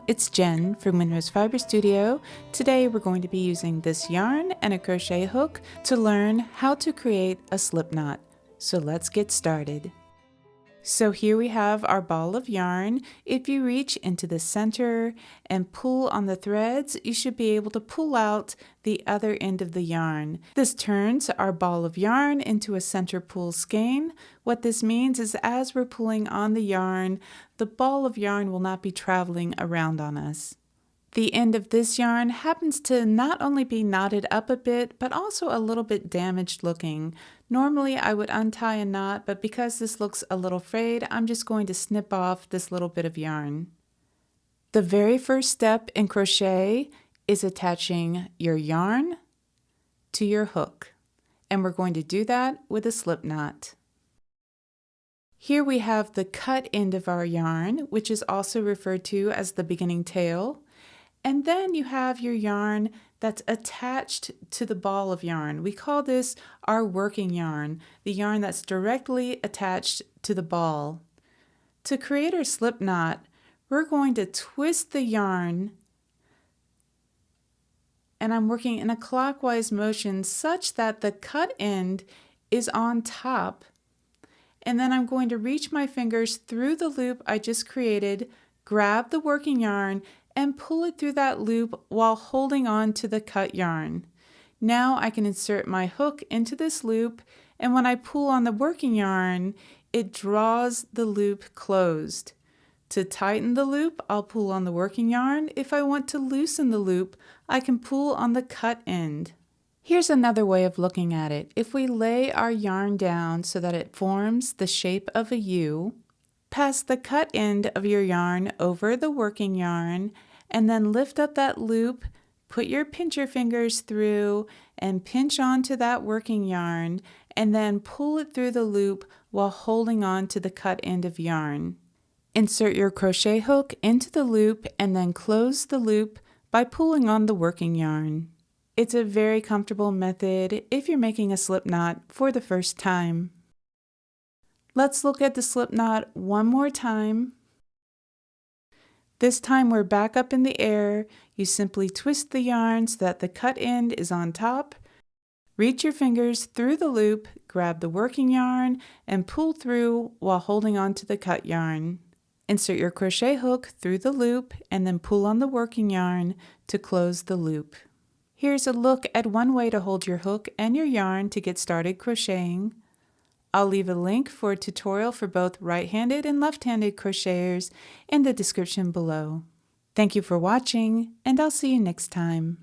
it's Jen from Winrose Fiber Studio. Today we're going to be using this yarn and a crochet hook to learn how to create a slip knot. So let's get started. So here we have our ball of yarn. If you reach into the center and pull on the threads, you should be able to pull out the other end of the yarn. This turns our ball of yarn into a center pull skein. What this means is as we're pulling on the yarn, the ball of yarn will not be traveling around on us. The end of this yarn happens to not only be knotted up a bit, but also a little bit damaged looking. Normally I would untie a knot, but because this looks a little frayed, I'm just going to snip off this little bit of yarn. The very first step in crochet is attaching your yarn to your hook, and we're going to do that with a slip knot. Here we have the cut end of our yarn, which is also referred to as the beginning tail. And then you have your yarn that's attached to the ball of yarn. We call this our working yarn, the yarn that's directly attached to the ball. To create our slip knot, we're going to twist the yarn, and I'm working in a clockwise motion such that the cut end is on top. And then I'm going to reach my fingers through the loop I just created, grab the working yarn, and pull it through that loop while holding on to the cut yarn. Now I can insert my hook into this loop, and when I pull on the working yarn, it draws the loop closed. To tighten the loop, I'll pull on the working yarn. If I want to loosen the loop, I can pull on the cut end. Here's another way of looking at it. If we lay our yarn down so that it forms the shape of a U, pass the cut end of your yarn over the working yarn, and then lift up that loop, put your pincher fingers through and pinch onto that working yarn, and then pull it through the loop while holding on to the cut end of yarn. Insert your crochet hook into the loop and then close the loop by pulling on the working yarn. It's a very comfortable method if you're making a slip knot for the first time. Let's look at the slip knot one more time. This time we're back up in the air. You simply twist the yarn so that the cut end is on top. Reach your fingers through the loop, grab the working yarn, and pull through while holding on to the cut yarn. Insert your crochet hook through the loop and then pull on the working yarn to close the loop. Here's a look at one way to hold your hook and your yarn to get started crocheting. I'll leave a link for a tutorial for both right-handed and left-handed crocheters in the description below. Thank you for watching, and I'll see you next time.